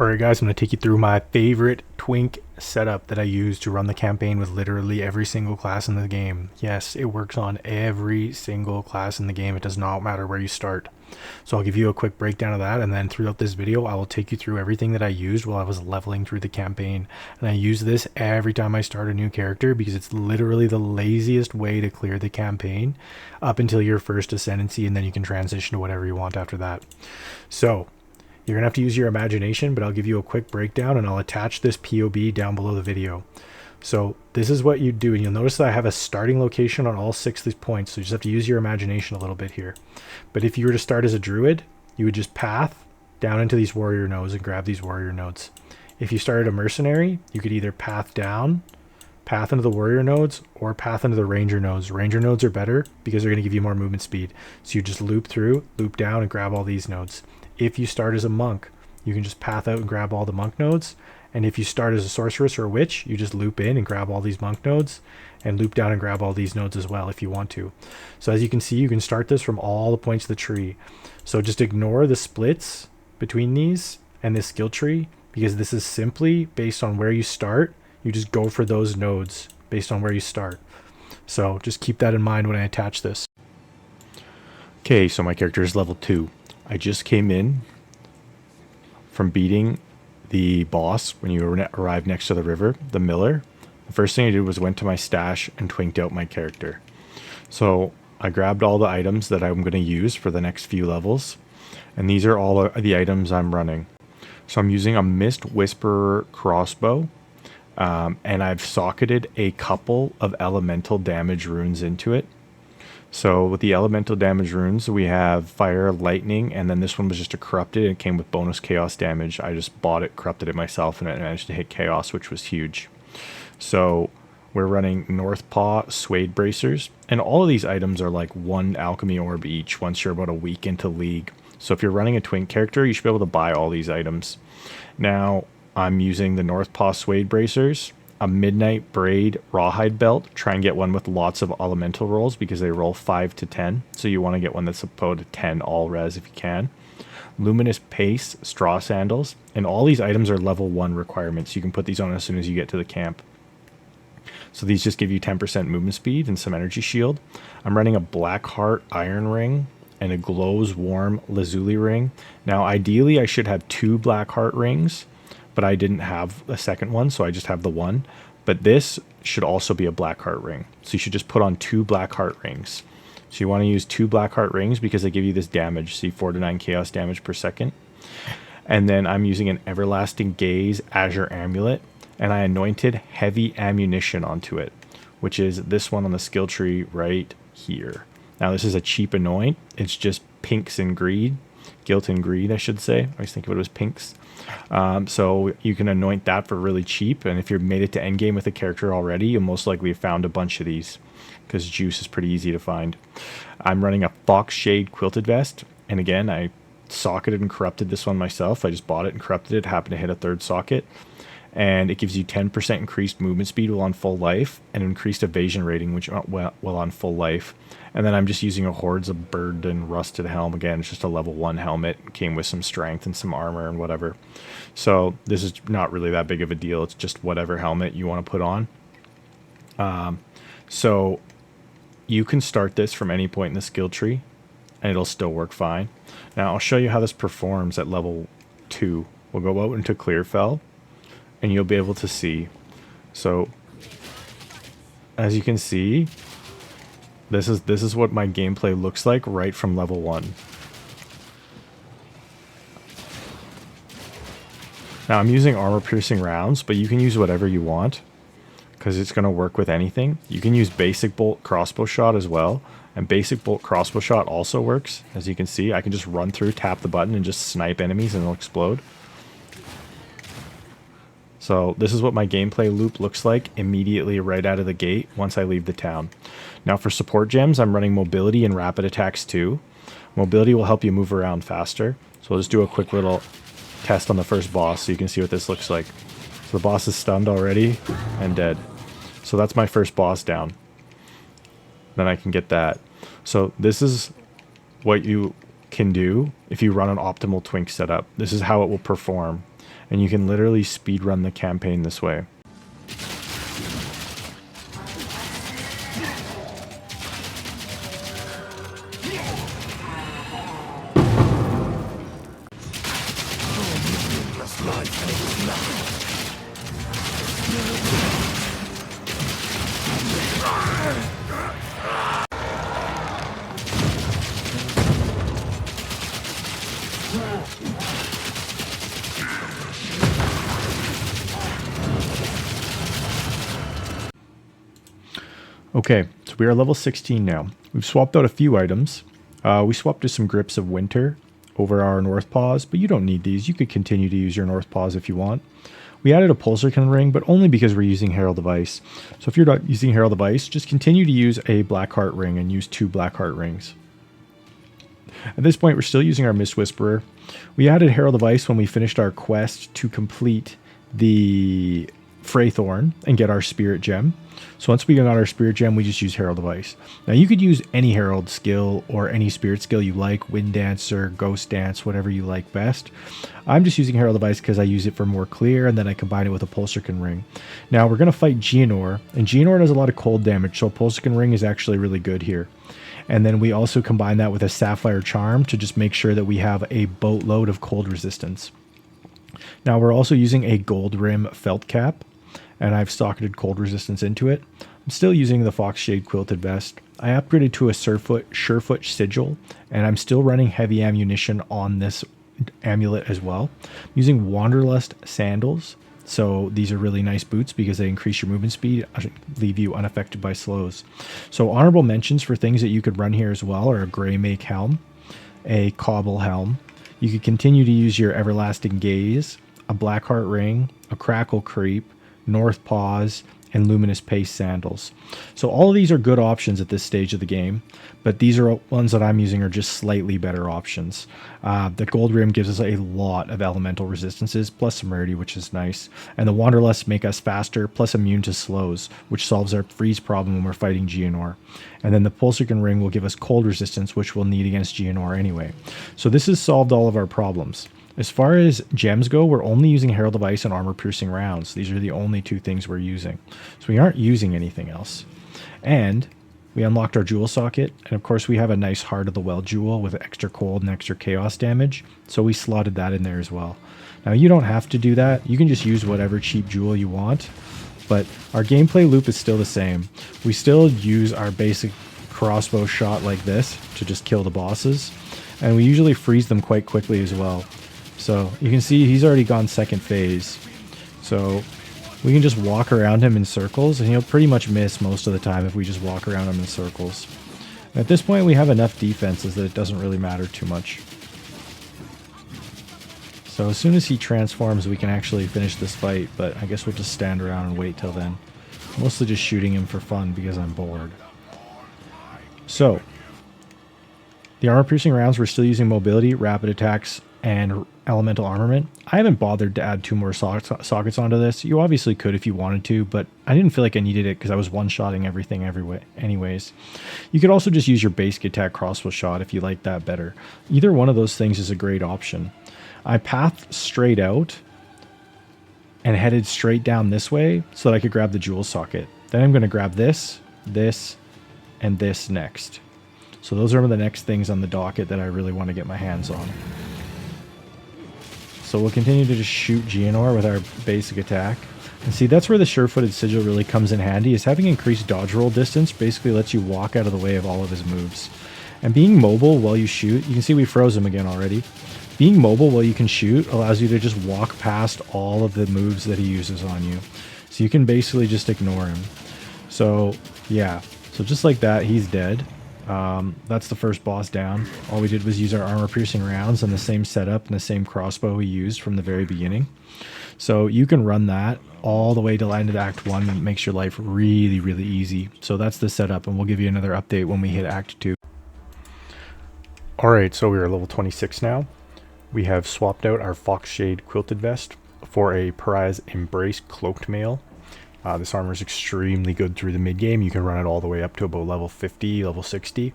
Alright guys, I'm going to take you through my favorite Twink setup that I use to run the campaign with literally every single class in the game. Yes, it works on every single class in the game. It does not matter where you start. So I'll give you a quick breakdown of that, and then throughout this video I will take you through everything that I used while I was leveling through the campaign. And I use this every time I start a new character because it's literally the laziest way to clear the campaign up until your first ascendancy, and then you can transition to whatever you want after that. So you're going to have to use your imagination, but I'll give you a quick breakdown and I'll attach this POB down below the video. So this is what you do, and you'll notice that I have a starting location on all 6 of these points, so you just have to use your imagination a little bit here. But if you were to start as a druid, you would just path down into these warrior nodes and grab these warrior nodes. If you started a mercenary, you could either path down, path into the warrior nodes, or path into the ranger nodes. Ranger nodes are better because they're going to give you more movement speed. So you just loop through, loop down, and grab all these nodes. If you start as a monk, you can just path out and grab all the monk nodes. And if you start as a sorceress or a witch, you just loop in and grab all these monk nodes and loop down and grab all these nodes as well if you want to. So as you can see, you can start this from all the points of the tree. So just ignore the splits between these and this skill tree, because this is simply based on where you start. You just go for those nodes based on where you start. So just keep that in mind when I attach this. Okay, so my character is level 2. I just came in from beating the boss when you arrived next to the river, the miller. The first thing I did was went to my stash and twinked out my character. So I grabbed all the items that I'm going to use for the next few levels, and these are all the items I'm running. So I'm using a Mist Whisperer crossbow, and I've socketed a couple of elemental damage runes into it. So with the elemental damage runes, we have fire, lightning, and then this one was just a corrupted. It came with bonus chaos damage. I just bought it, corrupted it myself, and it managed to hit chaos, which was huge. So we're running North Paw Suede Bracers, and all of these items are like 1 alchemy orb each once you're about a week into League. So if you're running a Twink character, you should be able to buy all these items. Now I'm using the North Paw Suede Bracers, a Midnight Braid Rawhide Belt. Try and get one with lots of elemental rolls because they roll 5 to 10. So you want to get one that's about 10 all res if you can. Luminous Pace Straw Sandals. And all these items are level 1 requirements. You can put these on as soon as you get to the camp. So these just give you 10% movement speed and some energy shield. I'm running a Blackheart Iron Ring and a Glows Warm Lazuli Ring. Now ideally I should have 2 Blackheart rings, but I didn't have a second one, so I just have the one. But this should also be a Blackheart ring. So you should just put on 2 Blackheart rings. So you want to use 2 Blackheart rings because they give you this damage. See, 4 to 9 chaos damage per second. And then I'm using an Everlasting Gaze Azure Amulet, and I anointed Heavy Ammunition onto it, which is this one on the skill tree right here. Now this is a cheap anoint. It's just pinks and greed. Guilt and greed, I should say. I always think of it as pinks. So you can anoint that for really cheap, and if you've made it to endgame with a character already, you'll most likely have found a bunch of these because juice is pretty easy to find. I'm running a Fox Shade Quilted Vest, and again I socketed and corrupted this one myself. I just bought it and corrupted it, happened to hit a 3rd socket, and it gives you 10% increased movement speed while on full life and increased evasion rating while on full life. And then I'm just using a Hordes of Burden Rusted Helm. Again, it's just a level 1 helmet. It came with some strength and some armor and whatever. So this is not really that big of a deal. It's just whatever helmet you want to put on. So you can start this from any point in the skill tree and it'll still work fine. Now I'll show you how this performs at level 2. We'll go out into Clearfell and you'll be able to see. So as you can see, this is what my gameplay looks like right from level 1. Now I'm using armor piercing rounds, but you can use whatever you want because it's going to work with anything. You can use basic bolt crossbow shot as well, and basic bolt crossbow shot also works. As you can see, I can just run through, tap the button, and just snipe enemies and they'll explode. So this is what my gameplay loop looks like immediately right out of the gate once I leave the town. Now for support gems, I'm running mobility and rapid attacks too. Mobility will help you move around faster. So we'll just do a quick little test on the first boss so you can see what this looks like. So the boss is stunned already and dead. So that's my first boss down. Then I can get that. So this is what you can do if you run an optimal Twink setup. This is how it will perform. and you can literally speedrun the campaign this way. Okay, so we are level 16 now. We've swapped out a few items. We swapped to some grips of winter over our North Paws, but you don't need these. You could continue to use your North Paws if you want. We added a Pulsarkin ring, but only because we're using Herald of Ice. So if you're not using Herald of Ice, just continue to use a Blackheart ring and use 2 Blackheart rings. At this point, we're still using our Mist Whisperer. We added Herald of Ice when we finished our quest to complete the Freythorn and get our Spirit Gem. So once we got our Spirit Gem, we just use Herald of Ice. Now you could use any Herald skill or any Spirit skill you like, Wind Dancer, Ghost Dance, whatever you like best. I'm just using Herald of Ice because I use it for more clear, and then I combine it with a Pulsarkin ring. Now we're going to fight Geonor, and Geonor does a lot of cold damage, so Pulsarkin ring is actually really good here. And then we also combine that with a Sapphire Charm to just make sure that we have a boatload of cold resistance. Now we're also using a Gold Rim Felt Cap, and I've socketed cold resistance into it. I'm still using the Foxshade Quilted Vest. I upgraded to a Surefoot Sigil, and I'm still running heavy ammunition on this amulet as well. I'm using Wanderlust Sandals, so these are really nice boots because they increase your movement speed, leave you unaffected by slows. So honorable mentions for things that you could run here as well are a Grey Make Helm, a Cobble Helm. You could continue to use your Everlasting Gaze, a Blackheart Ring, a Crackle Creep, North Paws, and Luminous Pace Sandals. So all of these are good options at this stage of the game, but these are ones that I'm using are just slightly better options. The Gold Rim gives us a lot of elemental resistances, plus some rarity, which is nice. And the Wanderlust make us faster, plus immune to slows, which solves our freeze problem when we're fighting Geonor. And then the Pulsarkin Ring will give us cold resistance, which we'll need against Geonor anyway. So this has solved all of our problems. As far as gems go, we're only using Herald of Ice and armor-piercing rounds. These are the only 2 things we're using. So we aren't using anything else. And we unlocked our jewel socket. And of course, we have a nice Heart of the Well jewel with extra cold and extra chaos damage. So we slotted that in there as well. Now, you don't have to do that. You can just use whatever cheap jewel you want. But our gameplay loop is still the same. We still use our basic crossbow shot like this to just kill the bosses. And we usually freeze them quite quickly as well. So you can see he's already gone second phase. So we can just walk around him in circles, and he'll pretty much miss most of the time if we just walk around him in circles. And at this point, we have enough defenses that it doesn't really matter too much. So as soon as he transforms, we can actually finish this fight, but I guess we'll just stand around and wait till then. Mostly just shooting him for fun because I'm bored. So the armor-piercing rounds, we're still using mobility, rapid attacks, and elemental armament. I haven't bothered to add 2 more sockets onto this. You obviously could if you wanted to, but I didn't feel like I needed it because I was one-shotting everything everywhere anyways. You could also just use your basic attack crossbow shot if you like that better. Either one of those things is a great option. I pathed straight out and headed straight down this way so that I could grab the jewel socket. Then I'm going to grab this, this, and this next. So those are the next things on the docket that I really want to get my hands on. So we'll continue to just shoot Geonor with our basic attack. And see, that's where the sure-footed sigil really comes in handy, is having increased dodge roll distance basically lets you walk out of the way of all of his moves. And being mobile while you shoot, you can see we froze him again already. Being mobile while you can shoot allows you to just walk past all of the moves that he uses on you. So you can basically just ignore him. So yeah, so just like that, he's dead. That's the first boss down. All we did was use our armor-piercing rounds and the same setup and the same crossbow we used from the very beginning. So you can run that all the way to end of Act 1 and it makes your life really, really easy. So that's the setup, and we'll give you another update when we hit Act 2. Alright, so we are level 26 now. We have swapped out our Foxshade Quilted Vest for a Pariah's Embrace Cloaked Mail. This armor is extremely good through the mid game. You can run it all the way up to about level 50, level 60.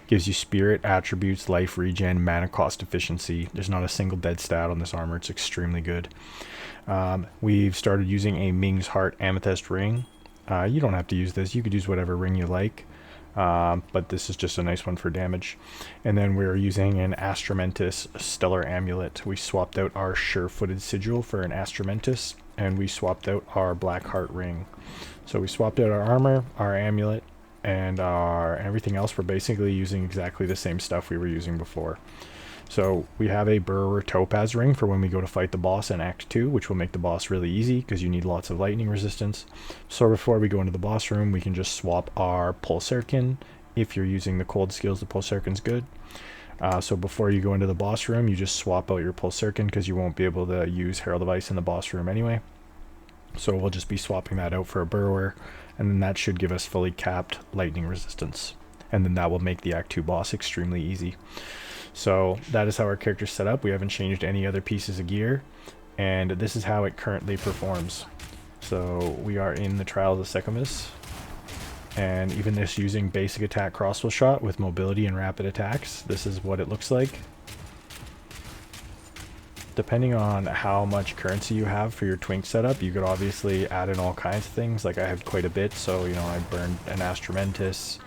Gives you spirit, attributes, life regen, mana cost efficiency. There's not a single dead stat on this armor. It's extremely good. We've started using a Ming's Heart Amethyst ring. You don't have to use this. You could use whatever ring you like. But this is just a nice one for damage. And then we're using an Astramentus Stellar Amulet. We swapped out our Sure-Footed Sigil for an Astramentus, and we swapped out our Black Heart ring. So we swapped out our armor, our amulet, and our everything else. We're basically using exactly the same stuff we were using before. So we have a Burrower Topaz ring for when we go to fight the boss in Act 2, which will make the boss really easy because you need lots of lightning resistance. So before we go into the boss room, we can just swap our Pulsarkin. If you're using the cold skills, the Pulsarkin's good. So before you go into the boss room, you just swap out your Pulsarkin because you won't be able to use Herald of Ice in the boss room anyway. So we'll just be swapping that out for a Burrower, and then that should give us fully capped lightning resistance. And then that will make the Act 2 boss extremely easy. So that is how our character's set up. We haven't changed any other pieces of gear, and this is how it currently performs. So we are in the Trials of Secumus, and even this using basic attack crossbow shot with mobility and rapid attacks, this is what it looks like. Depending on how much currency you have for your Twink setup, you could obviously add in all kinds of things. Like I have quite a bit, so you know, I burned an Astramentus,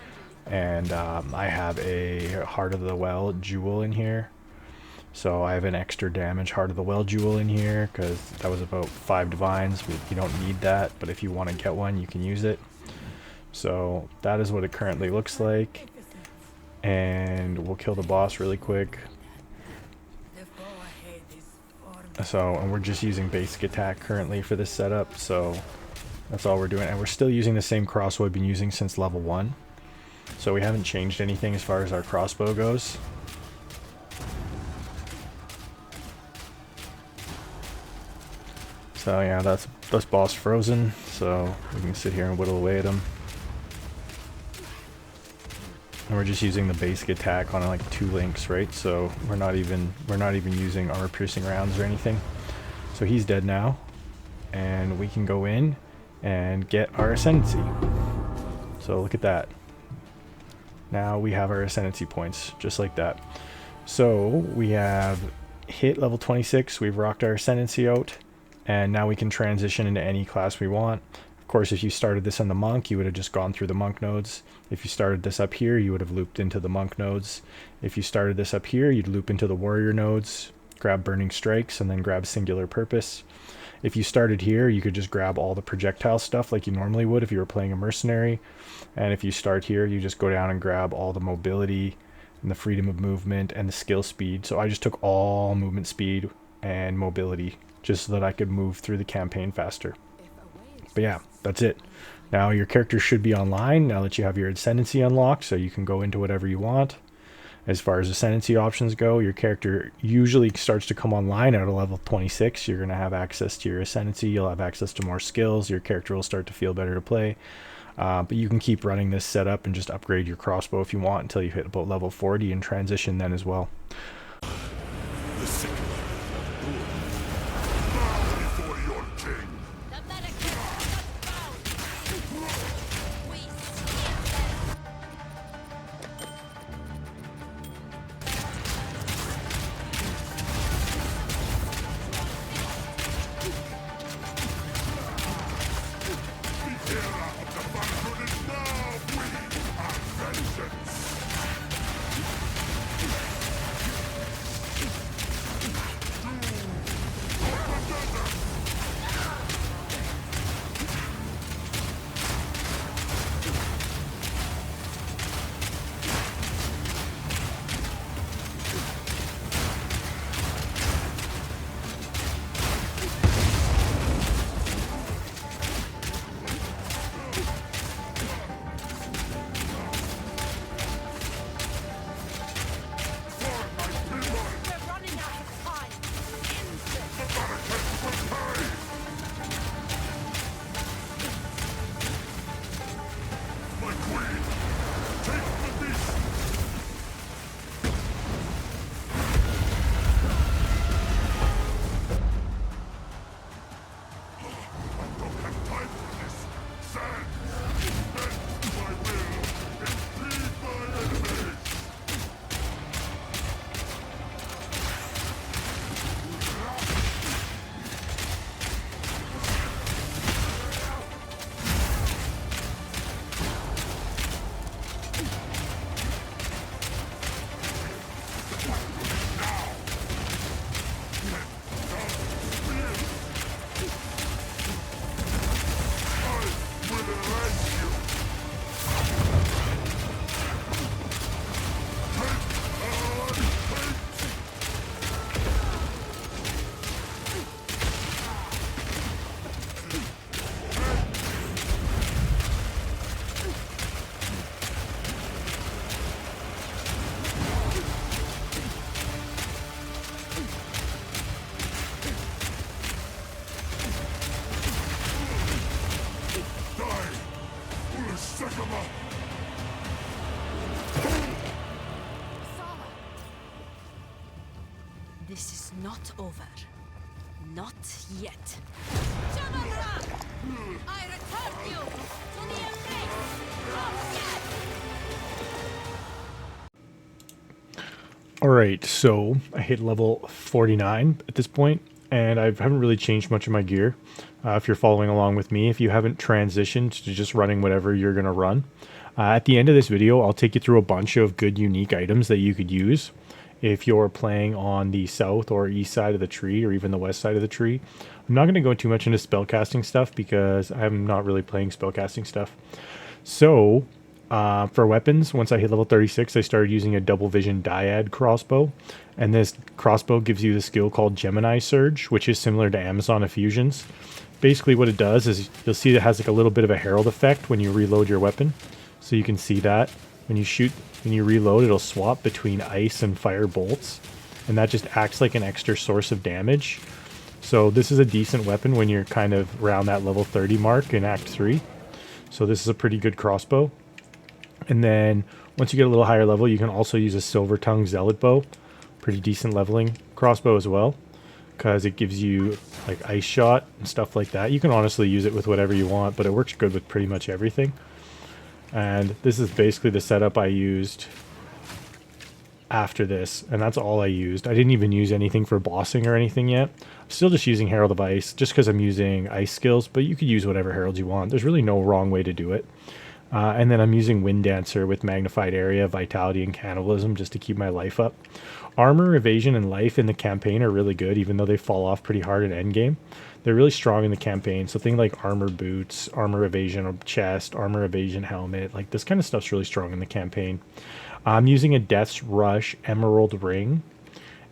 and I have a Heart of the Well jewel in here. So I have an extra damage Heart of the Well jewel in here because that was about 5 divines. You don't need that, but if you want to get one, you can use it. So that is what it currently looks like, and we'll kill the boss really quick. So, and we're just using basic attack currently for this setup, so that's all we're doing. And we're still using the same crossbow I've been using since level 1. So we haven't changed anything as far as our crossbow goes. So yeah, that's boss frozen, so we can sit here and whittle away at him. And we're just using the basic attack on like 2 links, right? So we're not even using armor piercing rounds or anything. So he's dead now, and we can go in and get our ascendancy. So look at that. Now we have our ascendancy points, just like that. So we have hit level 26, we've rocked our ascendancy out, and now we can transition into any class we want. Of course, if you started this on the monk, you would have just gone through the monk nodes. If you started this up here, you would have looped into the monk nodes. If you started this up here, you'd loop into the warrior nodes, grab burning strikes, and then grab singular purpose. If you started here, you could just grab all the projectile stuff like you normally would if you were playing a mercenary. And if you start here, you just go down and grab all the mobility and the freedom of movement and the skill speed. So I just took all movement speed and mobility just so that I could move through the campaign faster. But yeah, that's it. Now your character should be online now that you have your ascendancy unlocked, so you can go into whatever you want. As far as ascendancy options go, your character usually starts to come online at a level 26. You're going to have access to your ascendancy, you'll have access to more skills, your character will start to feel better to play. But you can keep running this setup and just upgrade your crossbow if you want until you hit about level 40 and transition then as well. This is not over. Not yet. Janmara! I return you to the embrace of death! Alright, so I hit level 49 at this point, and I haven't really changed much of my gear. If you're following along with me, if you haven't transitioned to just running whatever you're going to run. At the end of this video, I'll take you through a bunch of good unique items that you could use if you're playing on the south or east side of the tree, or even the west side of the tree. I'm not going to go too much into spellcasting stuff because I'm not really playing spellcasting stuff. So, for weapons, once I hit level 36, I started using a double vision dyad crossbow. And this crossbow gives you the skill called Gemini Surge, which is similar to Amazon Effusions. Basically what it does is you'll see it has like a little bit of a herald effect when you reload your weapon. So you can see that when you shoot, when you reload, it'll swap between ice and fire bolts. And that just acts like an extra source of damage. So this is a decent weapon when you're kind of around that level 30 mark in Act 3. So this is a pretty good crossbow. And then once you get a little higher level, you can also use a Silver Tongue Zealot Bow. Pretty decent leveling crossbow as well, because it gives you like ice shot and stuff like that. You can honestly use it with whatever you want, but it works good with pretty much everything. And this is basically the setup I used after this, and that's all I used. I didn't even use anything for bossing or anything yet. I'm still just using Herald of Ice, just because I'm using ice skills, but you could use whatever heralds you want. There's really no wrong way to do it. And then I'm using Wind Dancer with Magnified Area, Vitality, and Cannibalism just to keep my life up. Armor, Evasion, and Life in the campaign are really good, even though they fall off pretty hard in endgame. They're really strong in the campaign, so things like Armor Boots, Armor Evasion or Chest, Armor Evasion Helmet, like this kind of stuff's really strong in the campaign. I'm using a Death's Rush Emerald Ring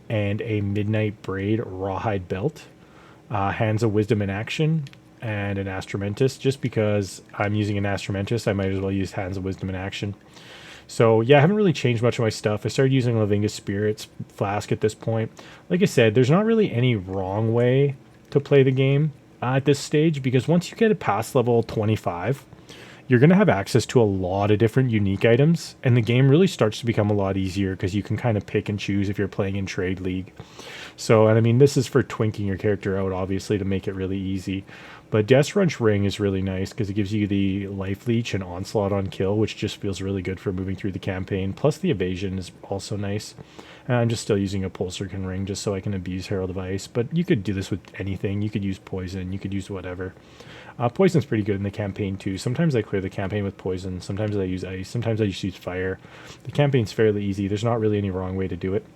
and a Midnight Braid Rawhide Belt. Hands of Wisdom in action, and an Astramentus. Just because I'm using an Astramentus, I might as well use Hands of Wisdom in action. So yeah, I haven't really changed much of my stuff. I started using Lavinga's Spirits Flask at this point. Like I said, there's not really any wrong way to play the game at this stage, because once you get it past level 25, you're going to have access to a lot of different unique items, and the game really starts to become a lot easier because you can kind of pick and choose if you're playing in Trade League. So, and I mean, this is for twinking your character out, obviously, to make it really easy. But Death's Rush Ring is really nice because it gives you the Life Leech and Onslaught on kill, which just feels really good for moving through the campaign. Plus the Evasion is also nice. And I'm just still using a Pulsarkin Ring just so I can abuse Herald of Ice. But you could do this with anything. You could use Poison. You could use whatever. Poison's pretty good in the campaign too. Sometimes I clear the campaign with Poison. Sometimes I use Ice. Sometimes I just use Fire. The campaign's fairly easy. There's not really any wrong way to do it.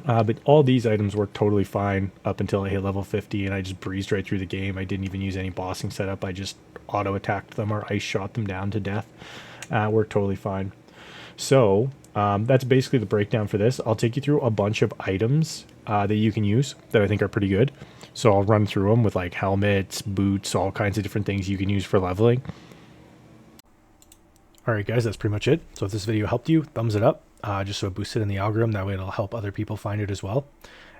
But all these items work totally fine up until I hit level 50, and I just breezed right through the game. I didn't even use any bossing setup. I just auto-attacked them or ice shot them down to death. Worked totally fine. So that's basically the breakdown for this. I'll take you through a bunch of items that you can use that I think are pretty good. So I'll run through them with like helmets, boots, all kinds of different things you can use for leveling. Alright guys, that's pretty much it. So if this video helped you, thumbs it up. Just so it boosts it in the algorithm. That way it'll help other people find it as well.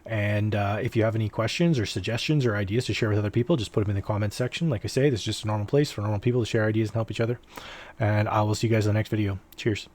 And if you have any questions or suggestions or ideas to share with other people, just put them in the comments section. Like I say, this is just a normal place for normal people to share ideas and help each other. And I will see you guys in the next video. Cheers.